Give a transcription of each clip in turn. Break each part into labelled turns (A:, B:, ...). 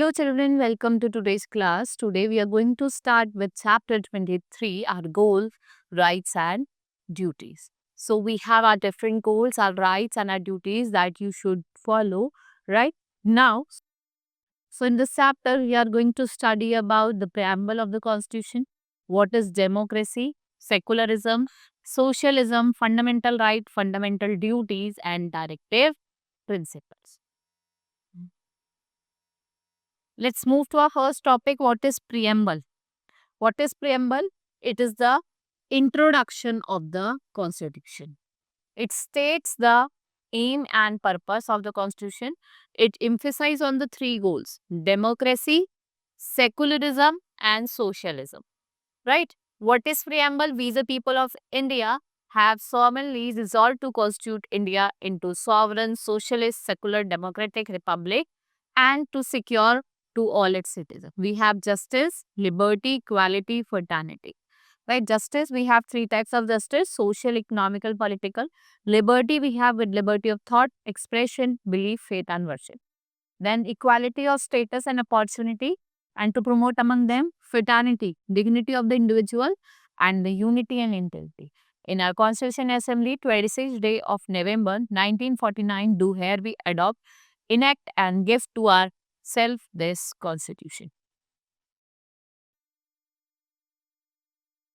A: Hello children, welcome to today's class. Today we are going to start with chapter 23, our goals, rights and duties. So we have our different goals, our rights and our duties that you should follow, right? Now, so in this chapter we are going to study about the preamble of the constitution, what is democracy, secularism, socialism, fundamental right, fundamental duties and directive principles. Let's move to our first topic. What is preamble? What is preamble? It is the introduction of the constitution. It states the aim and purpose of the constitution. It emphasizes on the three goals: democracy, secularism and socialism. Right? What is preamble? We the people of India have solemnly resolved to constitute India into sovereign, socialist, secular, democratic republic and to secure to all its citizens. We have justice, liberty, equality, fraternity. Right? Justice, we have three types of justice: social, economical, political. Liberty, we have with liberty of thought, expression, belief, faith, and worship. Then equality of status and opportunity, and to promote among them fraternity, dignity of the individual, and the unity and integrity. In our Constitution Assembly, 26th day of November 1949, do here we adopt, enact and give to ourselves this constitution.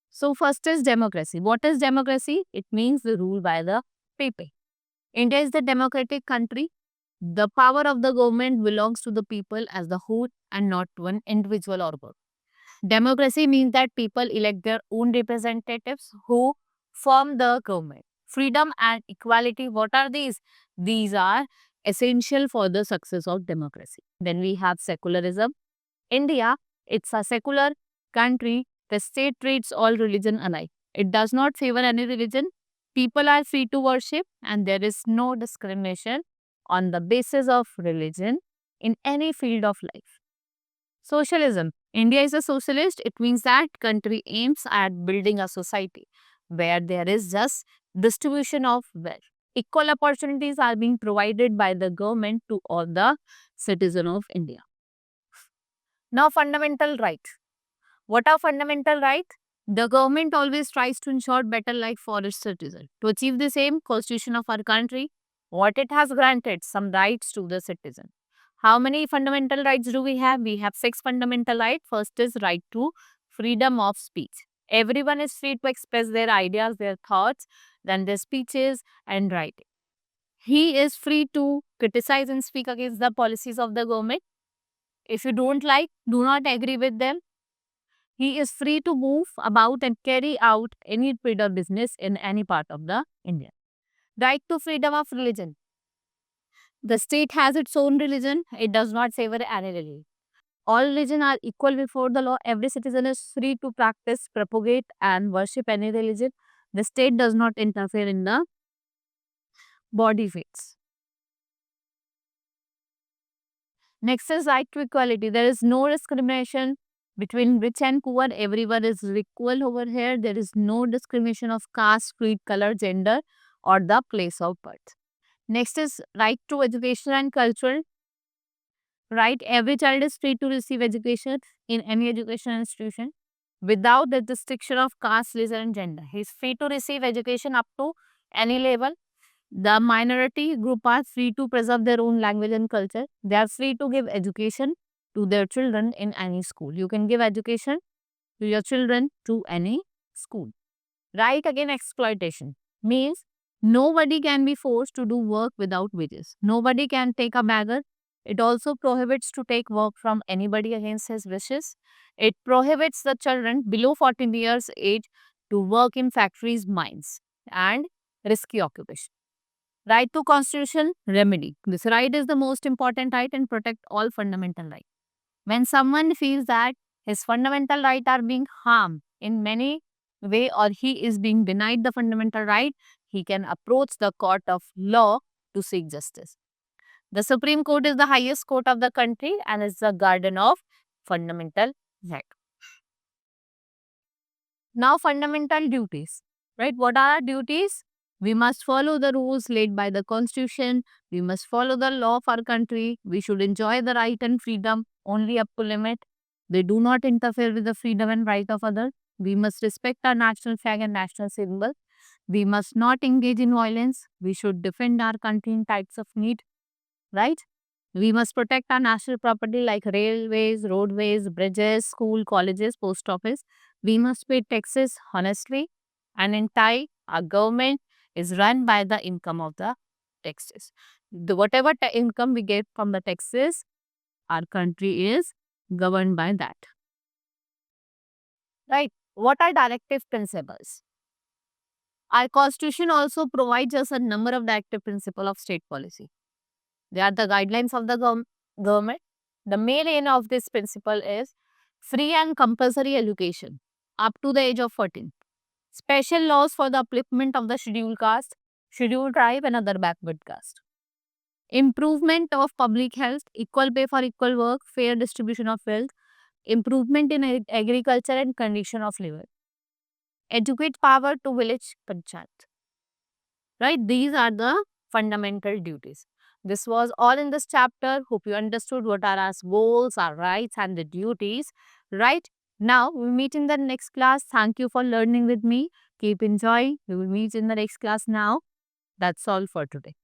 A: So first is democracy. What is democracy? It means the rule by the people. India is the democratic country. The power of the government belongs to the people as the whole and not to an individual or group. Democracy means that people elect their own representatives who form the government. Freedom and equality, what are these? These are essential for the success of democracy. Then we have secularism. India, it's a secular country. The state treats all religion alike. It does not favor any religion. People are free to worship and there is no discrimination on the basis of religion in any field of life. Socialism. India is a socialist. It means that country aims at building a society where there is just distribution of wealth. Equal opportunities are being provided by the government to all the citizens of India. Now, fundamental rights. What are fundamental rights? The government always tries to ensure better life for its citizens. To achieve the same, Constitution of our country, what it has granted, some rights to the citizen. How many fundamental rights do we have? We have 6 fundamental rights. First is right to freedom of speech. Everyone is free to express their ideas, their thoughts, then their speeches and writing. He is free to criticize and speak against the policies of the government. If you don't like, do not agree with them, he is free to move about and carry out any trade or business in any part of the India. Right to freedom of religion. The state has its own religion. It does not favor any religion. All religions are equal before the law. Every citizen is free to practice, propagate and worship any religion. The state does not interfere in the body faiths. Next is right to equality. There is no discrimination between rich and poor. Everyone is equal over here. There is no discrimination of caste, creed, color, gender or the place of birth. Next is right to education and cultural. Right, every child is free to receive education in any education institution without the restriction of caste, religion and gender. He is free to receive education up to any level. The minority group are free to preserve their own language and culture. They are free to give education to their children in any school. You can give education to your children to any school. Right, again, exploitation means nobody can be forced to do work without wages. Nobody can take a beggar. It also prohibits to take work from anybody against his wishes. It prohibits the children below 14 years age to work in factories, mines and risky occupation. Right to constitution remedy. This right is the most important right and protect all fundamental rights. When someone feels that his fundamental rights are being harmed in many way or he is being denied the fundamental right, he can approach the court of law to seek justice. The Supreme Court is the highest court of the country and is the guardian of fundamental right. Now, fundamental duties. Right? What are our duties? We must follow the rules laid by the constitution. We must follow the law of our country. We should enjoy the right and freedom only up to limit. They do not interfere with the freedom and right of others. We must respect our national flag and national symbol. We must not engage in violence. We should defend our country in times of need, right? We must protect our national property like railways, roadways, bridges, school, colleges, post office. We must pay taxes honestly. And in Thai, our government is run by the income of the taxes. Whatever income we get from the taxes, our country is governed by that. Right? What are directive principles? Our constitution also provides us a number of directive principles of state policy. They are the guidelines of the government. The main aim of this principle is free and compulsory education up to the age of 14. Special laws for the upliftment of the scheduled caste, scheduled tribe and other backward caste. Improvement of public health, equal pay for equal work, fair distribution of wealth, improvement in agriculture and condition of living. Educate power to village panchayat. Right? These are the fundamental duties. This was all in this chapter. Hope you understood what are our goals, our rights, and the duties. Right? Now, we meet in the next class. Thank you for learning with me. Keep enjoying. We will meet in the next class now. That's all for today.